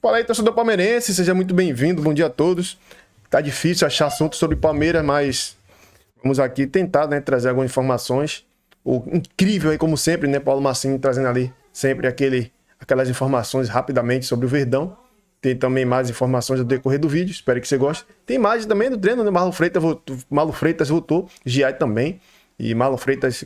Fala aí, torcedor palmeirense, seja muito bem-vindo, bom dia a todos. Tá difícil achar assunto sobre Palmeiras, mas vamos aqui tentar, né, trazer algumas informações. O incrível aí, como sempre, né, Paulo Massinho trazendo ali sempre aquelas informações rapidamente sobre o Verdão. Tem também mais informações do decorrer do vídeo, espero que você goste. Tem imagem também do treino, né, Marlon Freitas voltou, Giai também, e Marlon Freitas,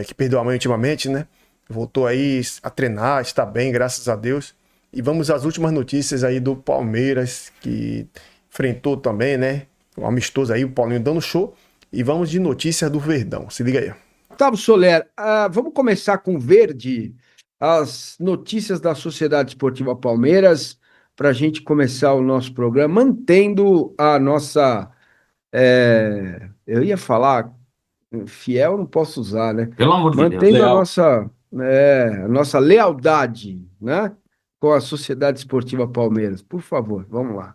que perdeu a mãe ultimamente, né, voltou aí a treinar, está bem, graças a Deus. E vamos às últimas notícias aí do Palmeiras, que enfrentou também, né? Um amistoso aí, o Paulinho dando show. E vamos de notícias do Verdão. Se liga aí. Gustavo Soler, vamos começar com verde, as notícias da Sociedade Esportiva Palmeiras, para a gente começar o nosso programa, mantendo a nossa, eu ia falar, fiel não posso usar, né? Pelo amor de Deus, Mantendo leal. a nossa lealdade, né? Com a Sociedade Esportiva Palmeiras. Por favor, vamos lá.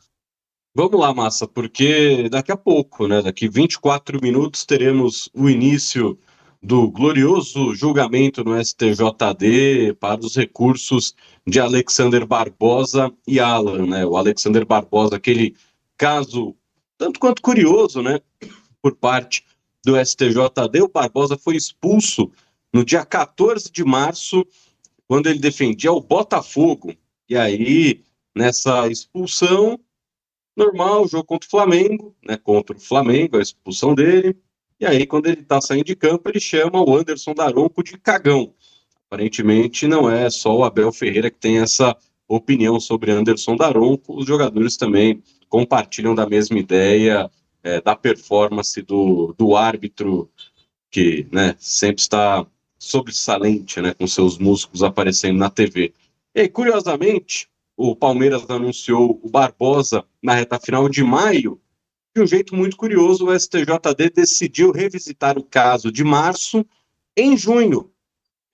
Vamos lá, Massa, porque daqui a pouco, né, daqui 24 minutos, teremos o início do glorioso julgamento no STJD para os recursos de Alexander Barbosa e Alan, né? O Alexander Barbosa, aquele caso tanto quanto curioso, né, por parte do STJD. O Barbosa foi expulso no dia 14 de março, quando ele defendia o Botafogo. E aí, nessa expulsão, normal, jogo contra o Flamengo, né? Contra o Flamengo, a expulsão dele. E aí, quando ele tá saindo de campo, ele chama o Anderson Daronco de cagão. Aparentemente, não é só o Abel Ferreira que tem essa opinião sobre Anderson Daronco. Os jogadores também compartilham da mesma ideia, da performance do árbitro, que, né, sempre está sobressalente, né, com seus músculos aparecendo na TV. E aí, curiosamente, o Palmeiras anunciou o Barbosa na reta final de maio. De um jeito muito curioso, o STJD decidiu revisitar o caso de março em junho.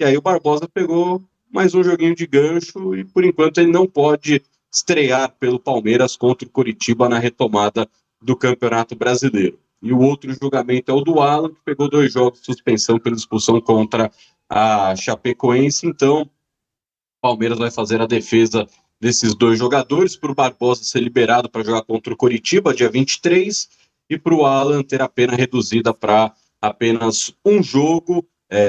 E aí o Barbosa pegou mais um joguinho de gancho e, por enquanto, ele não pode estrear pelo Palmeiras contra o Coritiba na retomada do Campeonato Brasileiro. E o outro julgamento é o do Alan, que pegou 2 jogos de suspensão pela expulsão contra a Chapecoense. Então, o Palmeiras vai fazer a defesa desses 2 jogadores, para o Barbosa ser liberado para jogar contra o Coritiba, dia 23, e para o Alan ter a pena reduzida para apenas um jogo,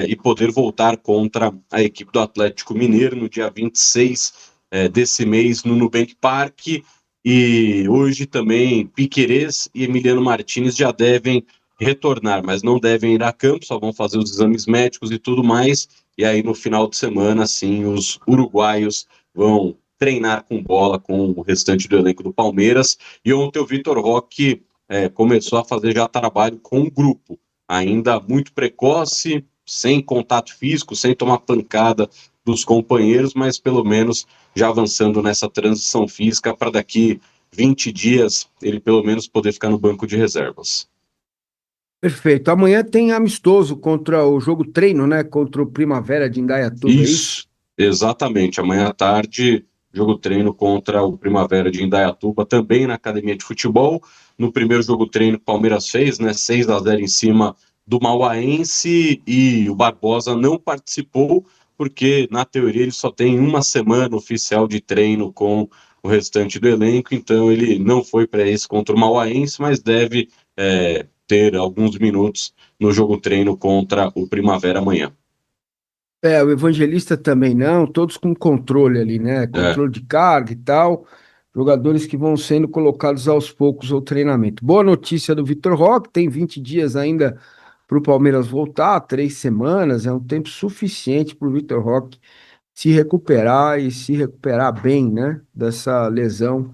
e poder voltar contra a equipe do Atlético Mineiro no dia 26 desse mês no Nubank Park. E hoje também Piquerez e Emiliano Martins já devem retornar, mas não devem ir a campo, só vão fazer os exames médicos e tudo mais. E aí no final de semana, sim, os uruguaios vão treinar com bola com o restante do elenco do Palmeiras. E ontem o Vitor Roque começou a fazer já trabalho com o grupo, ainda muito precoce, sem contato físico, sem tomar pancada dos companheiros, mas pelo menos já avançando nessa transição física para daqui 20 dias ele pelo menos poder ficar no banco de reservas. Perfeito. Amanhã tem amistoso contra o jogo treino, né? Contra o Primavera de Indaiatuba, é isso? Isso, exatamente. Amanhã à tarde, jogo treino contra o Primavera de Indaiatuba, também na academia de futebol. No primeiro jogo treino que o Palmeiras fez, né, 6-0 em cima do Mauaense, e o Barbosa não participou, porque na teoria ele só tem uma semana oficial de treino com o restante do elenco, então ele não foi para esse contra o Mauaense, mas deve ter alguns minutos no jogo treino contra o Primavera amanhã. O Evangelista também não, todos com controle ali, né? É. Controle de carga e tal. Jogadores que vão sendo colocados aos poucos ao treinamento. Boa notícia do Vitor Roque, tem 20 dias ainda para o Palmeiras voltar, 3 semanas, é um tempo suficiente para o Vitor Roque se recuperar e se recuperar bem, né? Dessa lesão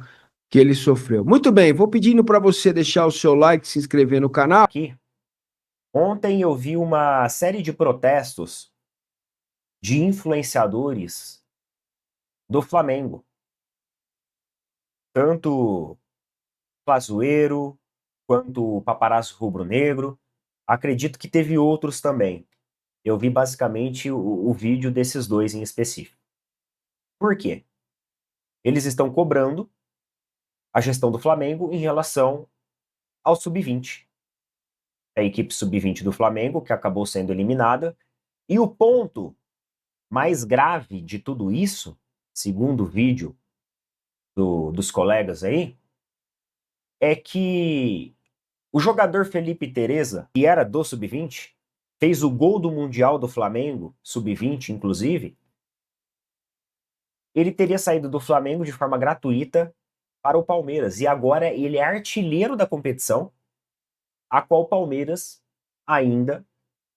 que ele sofreu. Muito bem, vou pedindo para você deixar o seu like, se inscrever no canal. Aqui. Ontem eu vi uma série de protestos de influenciadores do Flamengo. Tanto Pazuello quanto o Paparazzo Rubro-Negro. Acredito que teve outros também. Eu vi basicamente o vídeo desses 2 em específico. Por quê? Eles estão cobrando a gestão do Flamengo em relação ao Sub-20. A equipe Sub-20 do Flamengo, que acabou sendo eliminada. E o ponto mais grave de tudo isso, segundo o vídeo dos colegas aí, é que o jogador Felipe Teresa, que era do Sub-20, fez o gol do Mundial do Flamengo, Sub-20 inclusive, ele teria saído do Flamengo de forma gratuita para o Palmeiras. E agora ele é artilheiro da competição, a qual o Palmeiras ainda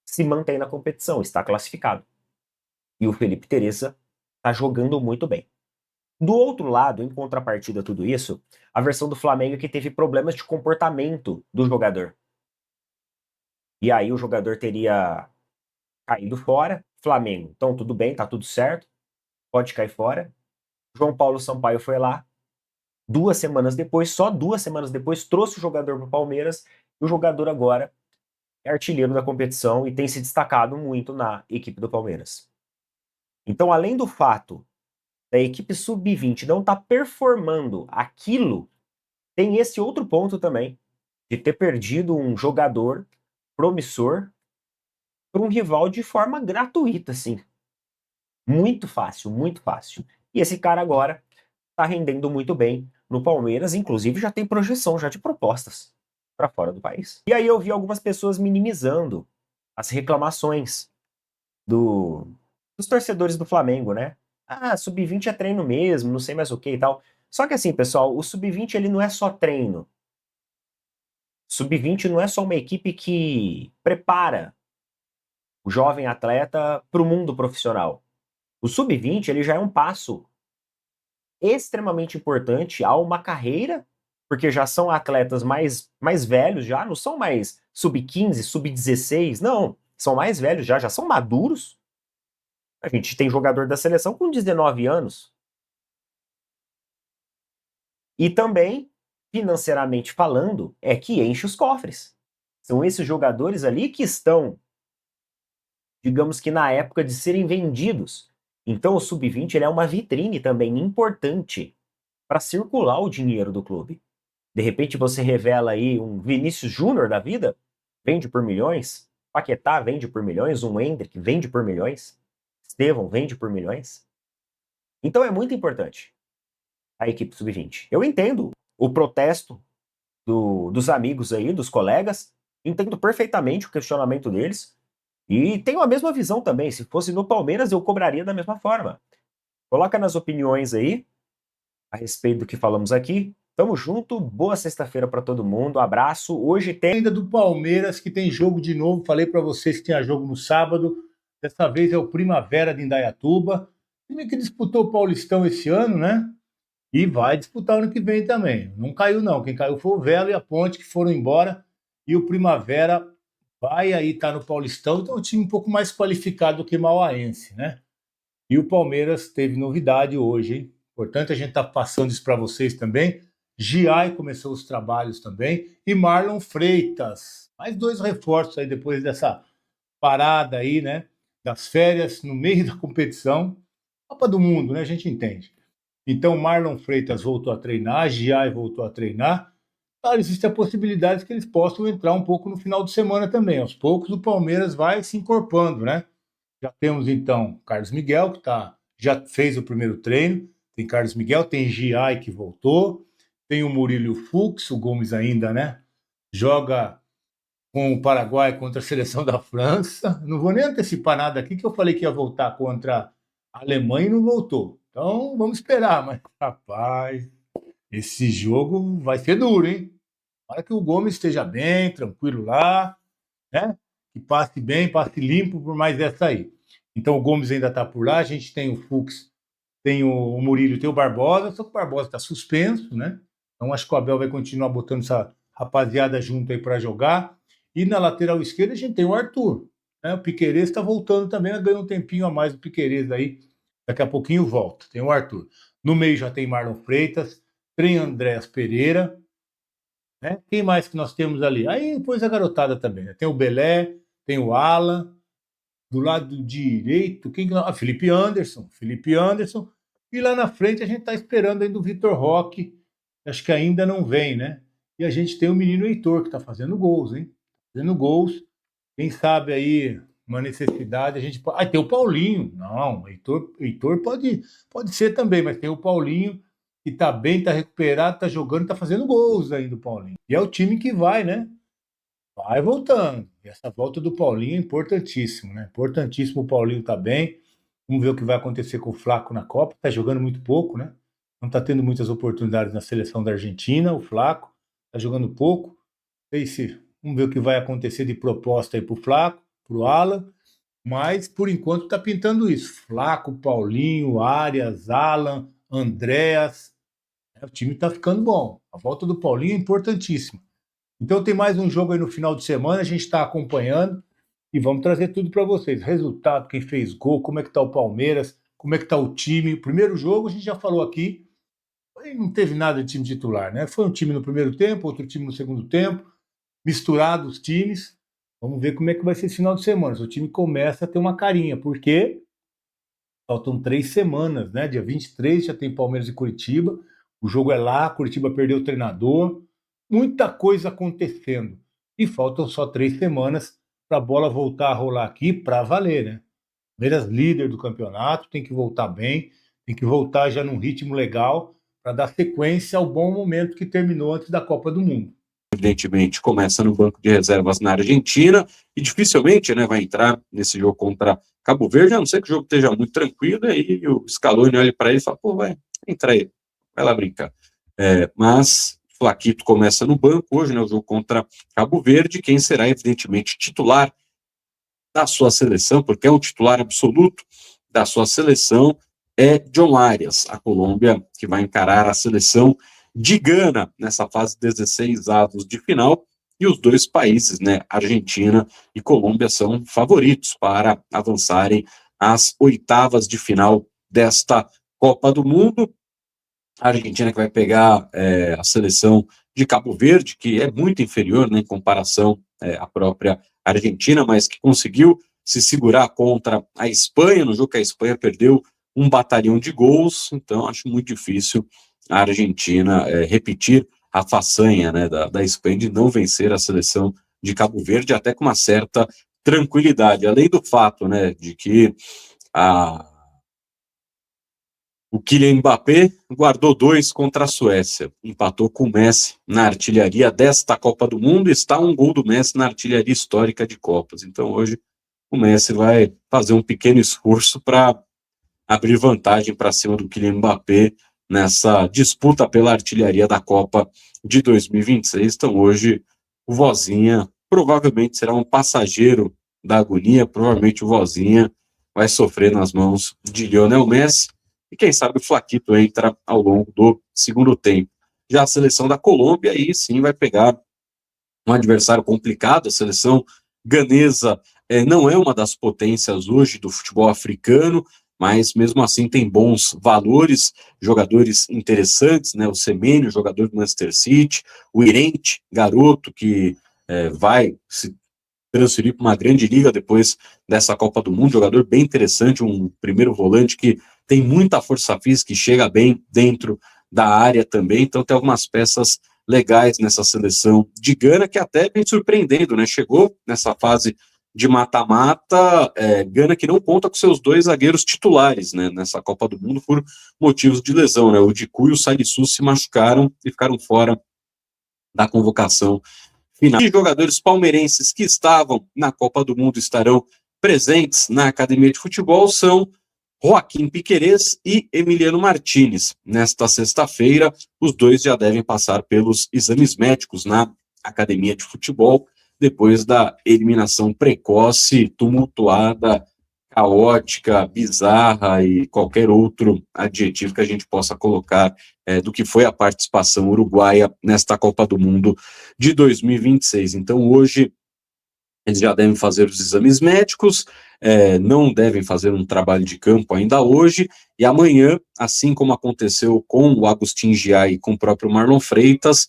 se mantém na competição, está classificado. E o Felipe Teresa está jogando muito bem. Do outro lado, em contrapartida a tudo isso, a versão do Flamengo é que teve problemas de comportamento do jogador. E aí o jogador teria caído fora. Flamengo, então tudo bem, tá tudo certo, pode cair fora. João Paulo Sampaio foi lá, 2 semanas depois, só 2 semanas depois, trouxe o jogador para o Palmeiras, e o jogador agora é artilheiro da competição e tem se destacado muito na equipe do Palmeiras. Então, além do fato da equipe sub-20 não estar performando aquilo, tem esse outro ponto também, de ter perdido um jogador promissor para um rival de forma gratuita, assim. Muito fácil, muito fácil. E esse cara agora está rendendo muito bem no Palmeiras, inclusive já tem projeção já de propostas para fora do país. E aí eu vi algumas pessoas minimizando as reclamações dos torcedores do Flamengo, né? Ah, sub-20 é treino mesmo, não sei mais o que e tal. Só que assim, pessoal, o sub-20 ele não é só treino. Sub-20 não é só uma equipe que prepara o jovem atleta para o mundo profissional. O sub-20 ele já é um passo extremamente importante a uma carreira, porque já são atletas mais velhos já, não são mais sub-15, sub-16, não, são mais velhos já são maduros. A gente tem jogador da seleção com 19 anos. E também, financeiramente falando, é que enche os cofres. São esses jogadores ali que estão, digamos que na época de serem vendidos. Então o sub-20 ele é uma vitrine também importante para circular o dinheiro do clube. De repente você revela aí um Vinícius Júnior da vida, vende por milhões, Paquetá vende por milhões, um Endrick vende por milhões, Estevão vende por milhões. Então é muito importante a equipe sub-20. Eu entendo o protesto dos amigos aí, dos colegas, entendo perfeitamente o questionamento deles e tenho a mesma visão também. Se fosse no Palmeiras, eu cobraria da mesma forma. Coloca nas opiniões aí a respeito do que falamos aqui. Tamo junto, boa sexta-feira para todo mundo, abraço. Hoje tem Ainda do Palmeiras, que tem jogo de novo. Falei para vocês que tinha jogo no sábado. Dessa vez é o Primavera de Indaiatuba. Time que disputou o Paulistão esse ano, né? E vai disputar ano que vem também. Não caiu, não. Quem caiu foi o Velo e a Ponte, que foram embora. E o Primavera vai aí estar no Paulistão. Então é um time um pouco mais qualificado do que Mauaense, né? E o Palmeiras teve novidade hoje, hein? Portanto, a gente está passando isso para vocês também. Giai começou os trabalhos também. E Marlon Freitas. Mais 2 reforços aí depois dessa parada aí, né? Das férias no meio da competição. Copa do Mundo, né? A gente entende. Então, Marlon Freitas voltou a treinar, Giai voltou a treinar. Claro, existe a possibilidade que eles possam entrar um pouco no final de semana também. Aos poucos, o Palmeiras vai se incorporando, né? Já temos, então, Carlos Miguel, que já fez o primeiro treino. Tem Carlos Miguel, tem Giai, que voltou. Tem o Murilo Fux, o Gomes ainda, né? Joga com o Paraguai contra a seleção da França. Não vou nem antecipar nada aqui, que eu falei que ia voltar contra a Alemanha e não voltou. Então, vamos esperar. Mas, rapaz, esse jogo vai ser duro, hein? Para que o Gomes esteja bem, tranquilo lá, né? Que passe bem, passe limpo por mais essa aí. Então, o Gomes ainda está por lá. A gente tem o Fux, tem o Murilo, tem o Barbosa. Só que o Barbosa está suspenso, né? Então, acho que o Abel vai continuar botando essa rapaziada junto aí para jogar. E na lateral esquerda, a gente tem o Arthur, né? O Piquerez está voltando também, ganhou um tempinho a mais do Piquerez aí. Daqui a pouquinho volta. Tem o Arthur. No meio já tem Marlon Freitas, tem Andréas Pereira, né? Quem mais que nós temos ali? Aí depois a garotada também, né? Tem o Belé, tem o Alan. Do lado direito, quem que nós... Felipe Anderson. E lá na frente a gente está esperando ainda o Vitor Roque, acho que ainda não vem, né? E a gente tem o menino Heitor, que está fazendo gols, hein? Fazendo gols. Quem sabe aí, uma necessidade, a gente pode... tem o Paulinho. Não, Heitor pode ser também, mas tem o Paulinho, que tá bem, tá recuperado, tá jogando, tá fazendo gols ainda o Paulinho. E é o time que vai, né? Vai voltando. E essa volta do Paulinho é importantíssimo, né? Importantíssimo o Paulinho tá bem. Vamos ver o que vai acontecer com o Flaco na Copa. Tá jogando muito pouco, né? Não tá tendo muitas oportunidades na seleção da Argentina, o Flaco. Tá jogando pouco. Vamos ver o que vai acontecer de proposta aí pro Flaco, pro Alan. Mas, por enquanto, tá pintando isso. Flaco, Paulinho, Arias, Alan, Andréas. O time tá ficando bom. A volta do Paulinho é importantíssima. Então tem mais um jogo aí no final de semana, a gente está acompanhando e vamos trazer tudo para vocês. Resultado, quem fez gol, como é que tá o Palmeiras, como é que tá o time. O primeiro jogo a gente já falou aqui, não teve nada de time titular, né? Foi um time no primeiro tempo, outro time no segundo tempo, misturado os times. Vamos ver como é que vai ser esse final de semana. O time começa a ter uma carinha, porque faltam 3 semanas, né? Dia 23 já tem Palmeiras e Curitiba. O jogo é lá, Curitiba perdeu o treinador. Muita coisa acontecendo. E faltam só 3 semanas para a bola voltar a rolar aqui para valer, né? Palmeiras líder do campeonato, tem que voltar bem, tem que voltar já num ritmo legal para dar sequência ao bom momento que terminou antes da Copa do Mundo. Evidentemente, começa no banco de reservas na Argentina e dificilmente, né, vai entrar nesse jogo contra Cabo Verde, a não ser que o jogo esteja muito tranquilo, e aí o Scaloni olha para ele e fala, pô, vai, entra aí, vai lá brincar. Mas Flaquito começa no banco hoje, né, o jogo contra Cabo Verde, quem será, evidentemente, titular da sua seleção, porque é um titular absoluto da sua seleção, é John Arias, a Colômbia, que vai encarar a seleção de Gana nessa fase 16 avos de final, e os dois países, né, Argentina e Colômbia, são favoritos para avançarem às oitavas de final desta Copa do Mundo. A Argentina que vai pegar a seleção de Cabo Verde, que é muito inferior, né, em comparação à própria Argentina, mas que conseguiu se segurar contra a Espanha, no jogo que a Espanha perdeu um batalhão de gols, então acho muito difícil a Argentina repetir a façanha, né, da Espanha de não vencer a seleção de Cabo Verde, até com uma certa tranquilidade, além do fato, né, de que o Kylian Mbappé guardou 2 contra a Suécia, empatou com o Messi na artilharia desta Copa do Mundo, está um gol do Messi na artilharia histórica de Copas, então hoje o Messi vai fazer um pequeno esforço para abrir vantagem para cima do Kylian Mbappé nessa disputa pela artilharia da Copa de 2026. Então hoje o Vozinha provavelmente será um passageiro da agonia, provavelmente o Vozinha vai sofrer nas mãos de Lionel Messi, e quem sabe o Flaquito entra ao longo do segundo tempo. Já a seleção da Colômbia, aí sim vai pegar um adversário complicado, a seleção ganesa não é uma das potências hoje do futebol africano, mas mesmo assim tem bons valores, jogadores interessantes, né? O Semenyo, jogador do Manchester City, o Irente, garoto que vai se transferir para uma grande liga depois dessa Copa do Mundo, jogador bem interessante, um primeiro volante que tem muita força física e chega bem dentro da área também, então tem algumas peças legais nessa seleção de Gana, que até vem surpreendendo, né? Chegou nessa fase de mata-mata, Gana que não conta com seus 2 zagueiros titulares, né, nessa Copa do Mundo por motivos de lesão, né? O Dicu e o Salisu se machucaram e ficaram fora da convocação final. E jogadores palmeirenses que estavam na Copa do Mundo estarão presentes na academia de futebol são Joaquim Piquerez e Emiliano Martinez. Nesta sexta-feira, os dois já devem passar pelos exames médicos na academia de futebol, depois da eliminação precoce, tumultuada, caótica, bizarra e qualquer outro adjetivo que a gente possa colocar do que foi a participação uruguaia nesta Copa do Mundo de 2026. Então, hoje, eles já devem fazer os exames médicos, não devem fazer um trabalho de campo ainda hoje, e amanhã, assim como aconteceu com o Agustin Giai e com o próprio Marlon Freitas,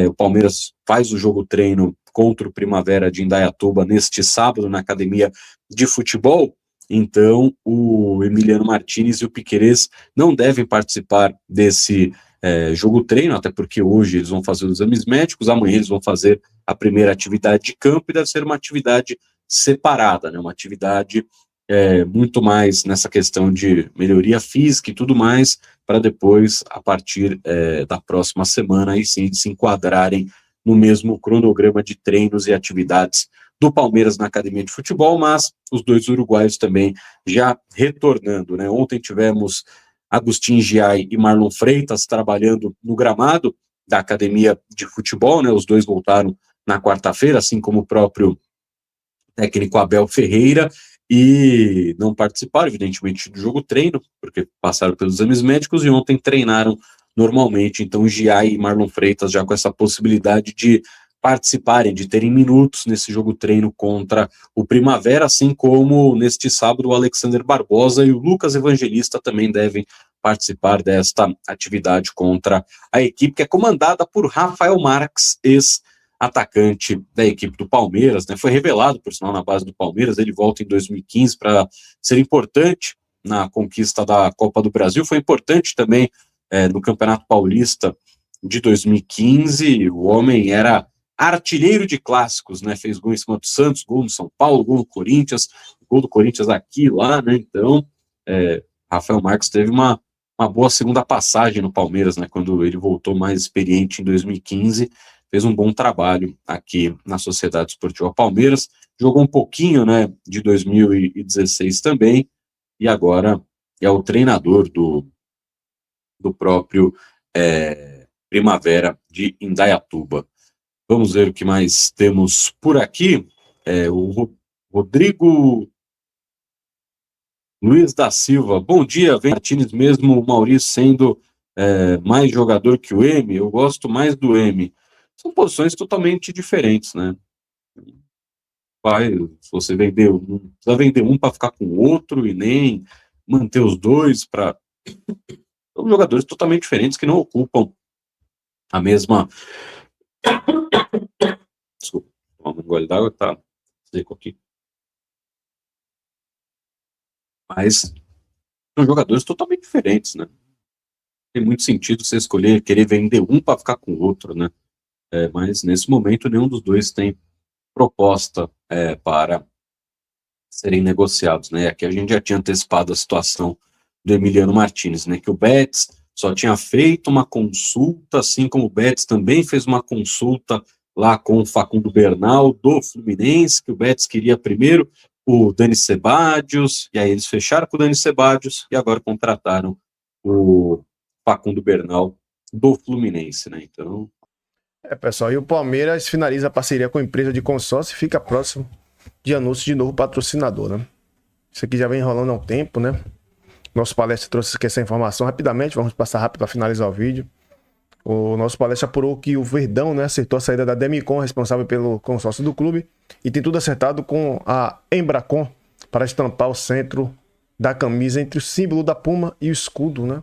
o Palmeiras faz o jogo-treino contra o Primavera de Indaiatuba neste sábado na academia de futebol. Então o Emiliano Martinez e o Piquerez não devem participar desse jogo-treino, até porque hoje eles vão fazer os exames médicos, amanhã eles vão fazer a primeira atividade de campo, e deve ser uma atividade separada, né? Uma atividade muito mais nessa questão de melhoria física e tudo mais, para depois, a partir da próxima semana, aí sim, se enquadrarem no mesmo cronograma de treinos e atividades do Palmeiras na academia de futebol, mas os dois uruguaios também já retornando, né? Ontem tivemos Agustin Giai e Marlon Freitas trabalhando no gramado da academia de futebol, né? Os dois voltaram na quarta-feira, assim como o próprio técnico Abel Ferreira, e não participaram, evidentemente, do jogo treino, porque passaram pelos exames médicos e ontem treinaram normalmente. Então, Giai e Marlon Freitas já com essa possibilidade de participarem, de terem minutos nesse jogo treino contra o Primavera, assim como neste sábado o Alexander Barbosa e o Lucas Evangelista também devem participar desta atividade contra a equipe que é comandada por Rafael Marques, ex-atacante da equipe do Palmeiras, né? Foi revelado, por sinal, na base do Palmeiras. Ele volta em 2015 para ser importante na conquista da Copa do Brasil, foi importante também no Campeonato Paulista de 2015. O homem era artilheiro de clássicos, né? Fez gol em cima do Santos, gol no São Paulo, gol no Corinthians, gol do Corinthians aqui e lá, né? Então, Rafael Marques teve uma boa segunda passagem no Palmeiras, né? Quando ele voltou mais experiente em 2015, fez um bom trabalho aqui na Sociedade Esportiva Palmeiras, jogou um pouquinho, né, de 2016 também, e agora é o treinador do próprio Primavera de Indaiatuba. Vamos ver o que mais temos por aqui. O Rodrigo Luiz da Silva, bom dia, vem Martins mesmo, o Maurício sendo mais jogador que o M, eu gosto mais do M. São posições totalmente diferentes, né? Se você vender um, precisa vender um para ficar com o outro e nem manter os dois para... São jogadores totalmente diferentes que não ocupam a mesma... Desculpa, um gole d'água que tá seco aqui. Mas são jogadores totalmente diferentes, né? Tem muito sentido você escolher, querer vender um para ficar com o outro, né? Mas nesse momento nenhum dos dois tem proposta para serem negociados, né? Aqui a gente já tinha antecipado a situação do Emiliano Martínez, né? Que o Betis só tinha feito uma consulta, assim como o Betis também fez uma consulta lá com o Facundo Bernal do Fluminense, que o Betis queria primeiro o Dani Ceballos, e aí eles fecharam com o Dani Ceballos e agora contrataram o Facundo Bernal do Fluminense, né? Então... pessoal, e o Palmeiras finaliza a parceria com a empresa de consórcio e fica próximo de anúncio de novo patrocinador, né? Isso aqui já vem enrolando há um tempo, né? Nosso palestra trouxe aqui essa informação rapidamente, vamos passar rápido para finalizar o vídeo. O nosso palestra apurou que o Verdão, né, acertou a saída da Demicon, responsável pelo consórcio do clube, e tem tudo acertado com a Embracon para estampar o centro da camisa entre o símbolo da Puma e o escudo, né?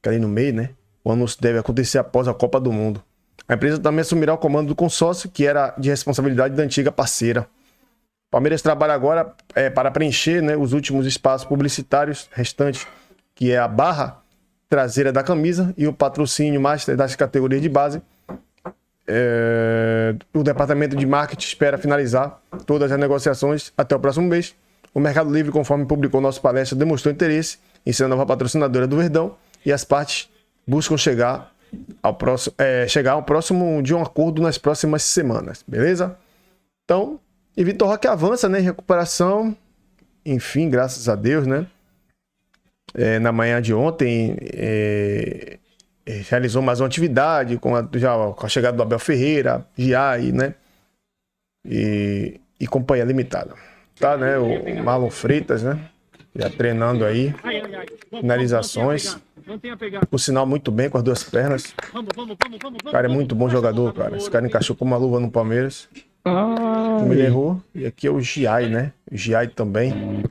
Que ali no meio, né? O anúncio deve acontecer após a Copa do Mundo. A empresa também assumirá o comando do consórcio, que era de responsabilidade da antiga parceira. O Palmeiras trabalha agora para preencher, né, os últimos espaços publicitários restantes, que é a barra traseira da camisa e o patrocínio master das categorias de base. O departamento de marketing espera finalizar todas as negociações até o próximo mês. O Mercado Livre, conforme publicou nossa palestra, demonstrou interesse em ser a nova patrocinadora do Verdão e as partes buscam chegar ao próximo de um acordo nas próximas semanas, beleza? Então, e Vitor Roque avança, né, em recuperação, enfim, graças a Deus, né? Na manhã de ontem realizou mais uma atividade com a chegada do Abel Ferreira, Giai, né? E companhia limitada. Tá, né? O Marlon Freitas, né? Já treinando aí. Finalizações. Por sinal, muito bem com as duas pernas. O cara é muito bom jogador, cara. Esse cara encaixou com uma luva no Palmeiras. Ele errou. E aqui é o Giai, né? O Giai também.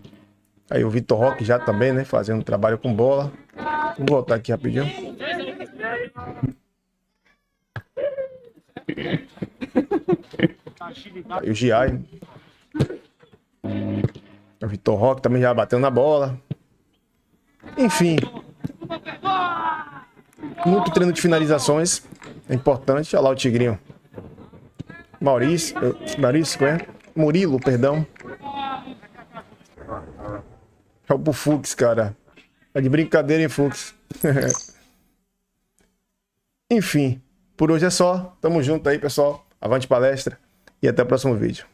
Aí o Vitor Roque já também, né? Fazendo trabalho com bola. Vamos voltar aqui rapidinho. Aí o Giai. O Vitor Roque também já bateu na bola. Enfim. Muito treino de finalizações. É importante. Olha lá o Tigrinho. Murilo, perdão. É o Fux, cara. Tá de brincadeira, hein, Fux? Enfim, por hoje é só. Tamo junto aí, pessoal. Avante palestra e até o próximo vídeo.